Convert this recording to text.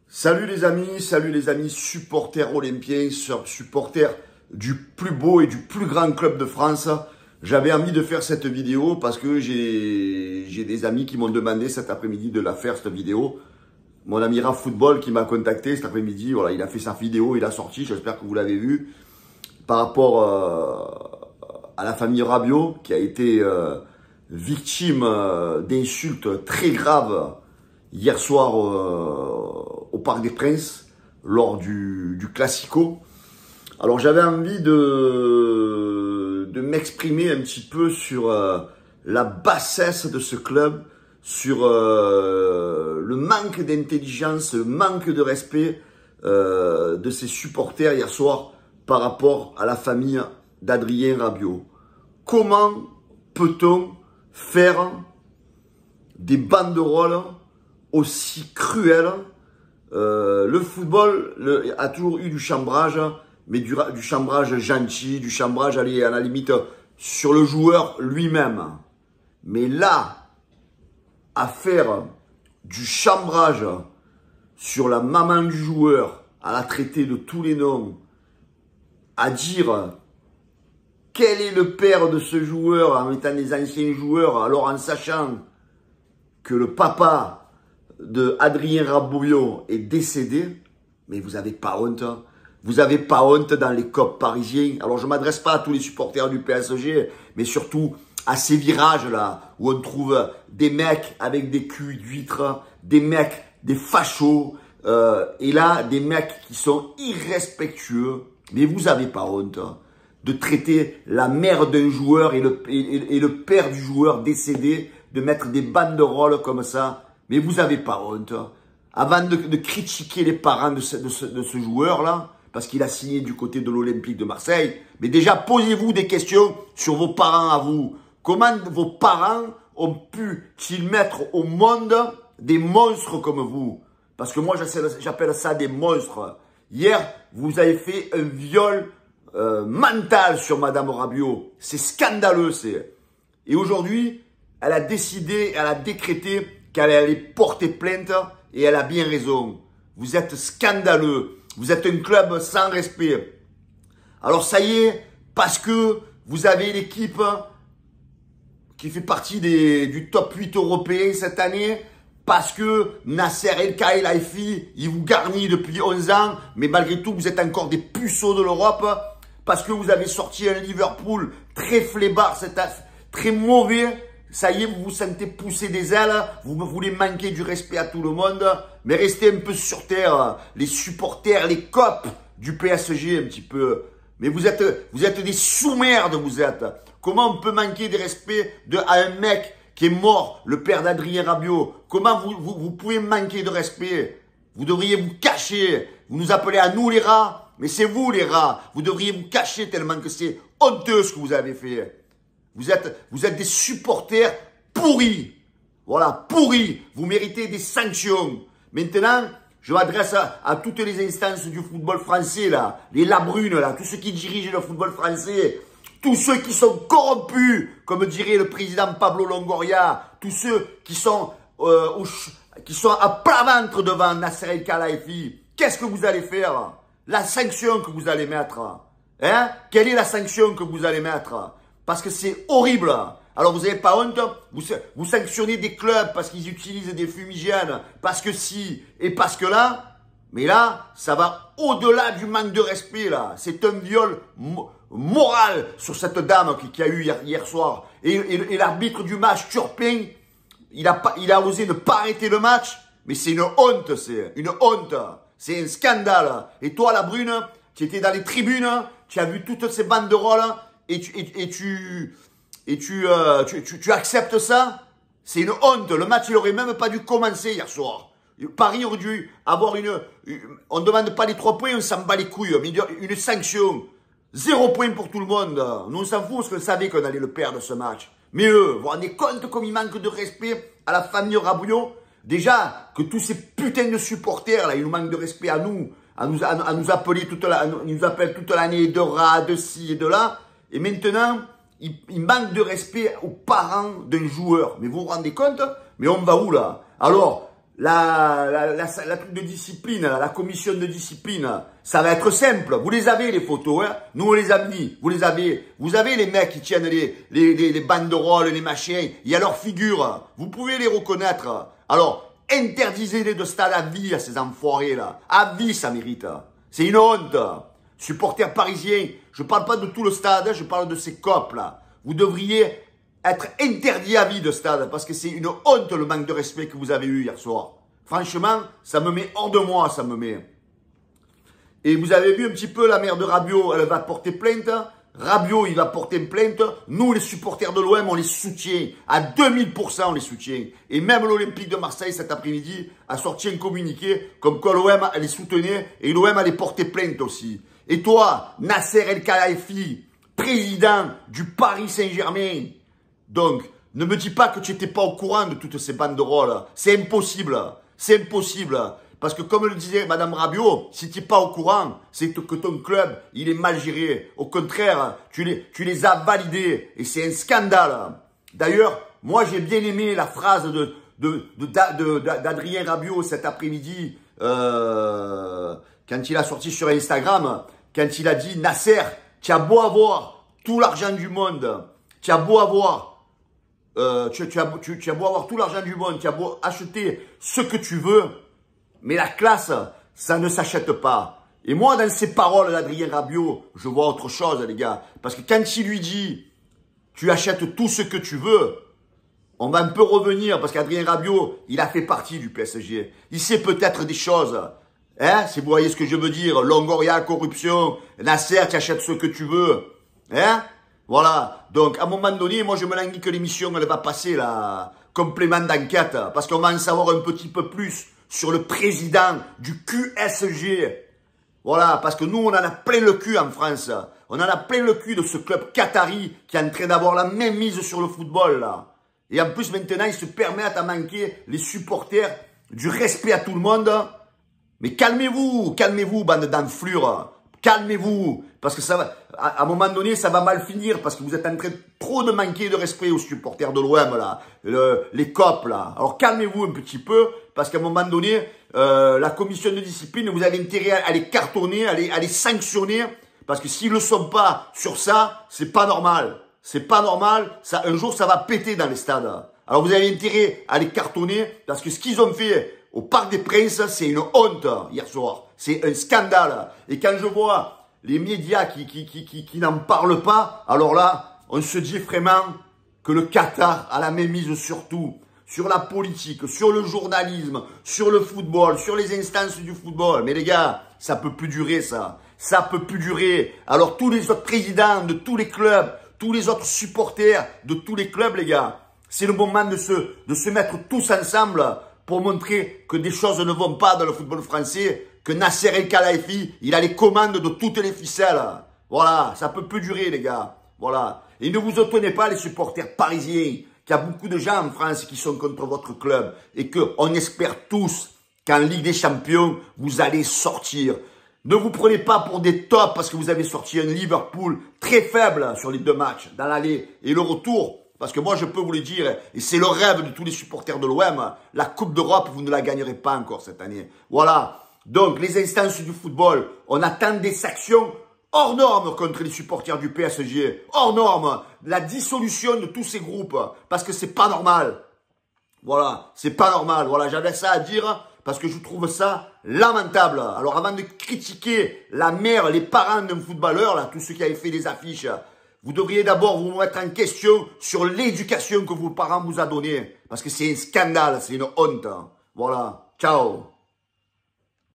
Salut les amis, supporters olympiens, supporters du plus beau et du plus grand club de France. J'avais envie de faire cette vidéo parce que j'ai des amis qui m'ont demandé cet après-midi de la faire, cette vidéo. Mon ami Raf Football qui m'a contacté cet après-midi, voilà, il a fait sa vidéo, il a sorti, j'espère que vous l'avez vu, par rapport à la famille Rabiot qui a été victime d'insultes très graves hier soir au Parc des Princes lors du Classico. Alors j'avais envie de m'exprimer un petit peu sur la bassesse de ce club, sur le manque d'intelligence, le manque de respect de ses supporters hier soir par rapport à la famille d'Adrien Rabiot. Comment peut-on faire des banderoles aussi cruelles? Le football a toujours eu du chambrage, mais du chambrage gentil, du chambrage à la limite sur le joueur lui-même. Mais là, à faire du chambrage sur la maman du joueur, à la traiter de tous les noms, à dire quel est le père de ce joueur en mettant des anciens joueurs, alors en sachant que le papa de Adrien Rabiot est décédé, mais vous n'avez pas honte. Vous n'avez pas honte dans les COP parisiens. Alors je ne m'adresse pas à tous les supporters du PSG, mais surtout à ces virages-là, où on trouve des mecs avec des culs d'huîtres, des mecs, des fachos, et là, des mecs qui sont irrespectueux, mais vous n'avez pas honte de traiter la mère d'un joueur et le père du joueur décédé, de mettre des banderoles comme ça. Mais vous n'avez pas honte. Avant de critiquer les parents de ce joueur-là, parce qu'il a signé du côté de l'Olympique de Marseille, mais déjà posez-vous des questions sur vos parents à vous. Comment vos parents ont pu-ils mettre au monde des monstres comme vous? Parce que moi, j'appelle ça des monstres. Hier, vous avez fait un viol mental sur Madame Rabiot. C'est scandaleux, c'est. Et aujourd'hui, elle a décidé, elle a décrété qu'elle allait porter plainte et elle a bien raison. Vous êtes scandaleux. Vous êtes un club sans respect. Alors ça y est, parce que vous avez l'équipe qui fait partie du top 8 européen cette année, parce que Nasser El Khelaifi, il vous garnit depuis 11 ans, mais malgré tout, vous êtes encore des puceaux de l'Europe, parce que vous avez sorti un Liverpool très flébard, très mauvais. Ça y est, vous vous sentez pousser des ailes, vous voulez manquer du respect à tout le monde, mais restez un peu sur terre, les supporters, les copes du PSG un petit peu. Mais vous êtes des sous-merdes, vous êtes. Comment on peut manquer de respect à un mec qui est mort, le père d'Adrien Rabiot? Comment vous pouvez manquer de respect? Vous devriez vous cacher. Vous nous appelez à nous les rats, mais c'est vous les rats. Vous devriez vous cacher tellement que c'est honteux ce que vous avez fait. Vous êtes des supporters pourris. Voilà, pourris. Vous méritez des sanctions. Maintenant, je m'adresse à toutes les instances du football français, là. Les labrunes, là. Tous ceux qui dirigent le football français. Tous ceux qui sont corrompus, comme dirait le président Pablo Longoria. Tous ceux qui sont à plat ventre devant Nasser El Khelaifi. Qu'est-ce que vous allez faire? La sanction que vous allez mettre. Hein? Quelle est la sanction que vous allez mettre? Parce que c'est horrible. Alors vous n'avez pas honte, vous sanctionnez des clubs parce qu'ils utilisent des fumigènes, parce que si et parce que là, mais là, ça va au-delà du manque de respect là. C'est un viol moral sur cette dame qui a eu hier soir. Et l'arbitre du match, Turpin, il a osé ne pas arrêter le match, mais c'est une honte, c'est une honte. C'est un scandale. Et toi, la brune, tu étais dans les tribunes, tu as vu toutes ces banderoles, et tu acceptes ça? C'est une honte. Le match, il aurait même pas dû commencer hier soir. Paris aurait dû avoir on ne demande pas les 3 points, on s'en bat les couilles. Mais une sanction. 0 point pour tout le monde. Nous, on s'en fout parce qu'on savait qu'on allait le perdre ce match. Mais eux, vous vous rendez compte comme il manque de respect à la famille Rabiot? Déjà, que tous ces putains de supporters, là, ils nous manquent de respect à nous. À nous appeler ils nous appellent toute l'année de rats, de ci et de là. Et maintenant, il manque de respect aux parents d'un joueur. Mais vous vous rendez compte? Mais on va où là? Alors, la truc de discipline, la commission de discipline, ça va être simple. Vous les avez, les photos, hein. Nous, on les a mis. Vous les avez. Vous avez les mecs qui tiennent les banderoles, les machins. Il y a leur figure. Vous pouvez les reconnaître. Alors, interdisez-les de stade à vie à ces enfoirés-là. À vie, ça mérite. C'est une honte. Supporters parisiens, je parle pas de tout le stade, je parle de ces copes-là. Vous devriez être interdit à vie de stade, parce que c'est une honte le manque de respect que vous avez eu hier soir. Franchement, ça me met hors de moi, ça me met. Et vous avez vu un petit peu la mère de Rabiot, elle va porter plainte. Rabiot, il va porter une plainte. Nous, les supporters de l'OM, on les soutient. À 2000%, on les soutient. Et même l'Olympique de Marseille, cet après-midi, a sorti un communiqué comme quoi l'OM, elle les soutenait et l'OM allait porter plainte aussi. Et toi, Nasser El Khelaifi, président du Paris Saint-Germain, donc, ne me dis pas que tu n'étais pas au courant de toutes ces banderoles. C'est impossible. C'est impossible. Parce que comme le disait Madame Rabiot, si tu n'es pas au courant, c'est que ton club, il est mal géré. Au contraire, tu les as validés. Et c'est un scandale. D'ailleurs, moi j'ai bien aimé la phrase d'Adrien Rabiot cet après-midi, quand il a sorti sur Instagram, quand il a dit « Nasser, tu as beau avoir tout l'argent du monde, tu as beau avoir... tu as beau avoir tout l'argent du monde, tu as beau acheter ce que tu veux, mais la classe, ça ne s'achète pas. » Et moi, dans ces paroles d'Adrien Rabiot, je vois autre chose, les gars. Parce que quand il lui dit, tu achètes tout ce que tu veux, on va un peu revenir, parce qu'Adrien Rabiot, il a fait partie du PSG. Il sait peut-être des choses. Hein, si vous voyez ce que je veux dire, Longoria, corruption, Nasser, tu achètes ce que tu veux. Hein? Voilà, donc à un moment donné, moi je me languis que l'émission elle va passer là, complément d'enquête, parce qu'on va en savoir un petit peu plus sur le président du QSG. Voilà, parce que nous on en a plein le cul en France, on en a plein le cul de ce club qatari qui est en train d'avoir la même mise sur le football là. Et en plus maintenant ils se permettent à manquer les supporters du respect à tout le monde. Mais calmez-vous, bande d'enflures. Calmez-vous, parce que ça va, à un moment donné, ça va mal finir, parce que vous êtes en train trop de manquer de respect aux supporters de l'OM, là, les copes, là. Alors calmez-vous un petit peu, parce qu'à un moment donné, la commission de discipline, vous avez intérêt à les cartonner, à les sanctionner, parce que s'ils ne le sont pas sur ça, c'est pas normal. C'est pas normal, ça, un jour, ça va péter dans les stades. Alors vous avez intérêt à les cartonner, parce que ce qu'ils ont fait au Parc des Princes, c'est une honte hier soir. C'est un scandale. Et quand je vois les médias qui n'en parlent pas, alors là, on se dit vraiment que le Qatar a la même mise sur tout. Sur la politique, sur le journalisme, sur le football, sur les instances du football. Mais les gars, ça peut plus durer ça. Ça peut plus durer. Alors tous les autres présidents de tous les clubs, tous les autres supporters de tous les clubs, les gars, c'est le moment de se mettre tous ensemble pour montrer que des choses ne vont pas dans le football français, que Nasser El Khelaifi, il a les commandes de toutes les ficelles. Voilà, ça peut plus durer, les gars. Voilà. Et ne vous étonnez pas, les supporters parisiens, qu'il y a beaucoup de gens en France qui sont contre votre club et qu'on espère tous qu'en Ligue des Champions, vous allez sortir. Ne vous prenez pas pour des tops parce que vous avez sorti un Liverpool très faible sur les 2 matchs, dans l'aller et le retour. Parce que moi, je peux vous le dire, et c'est le rêve de tous les supporters de l'OM, la Coupe d'Europe, vous ne la gagnerez pas encore cette année. Voilà. Donc, les instances du football, on attend des sanctions hors normes contre les supporters du PSG. Hors normes. La dissolution de tous ces groupes. Parce que c'est pas normal. Voilà. C'est pas normal. Voilà. J'avais ça à dire parce que je trouve ça lamentable. Alors, avant de critiquer la mère, les parents d'un footballeur, là, tous ceux qui avaient fait des affiches, vous devriez d'abord vous mettre en question sur l'éducation que vos parents vous ont donnée. Parce que c'est un scandale, c'est une honte. Voilà. Ciao.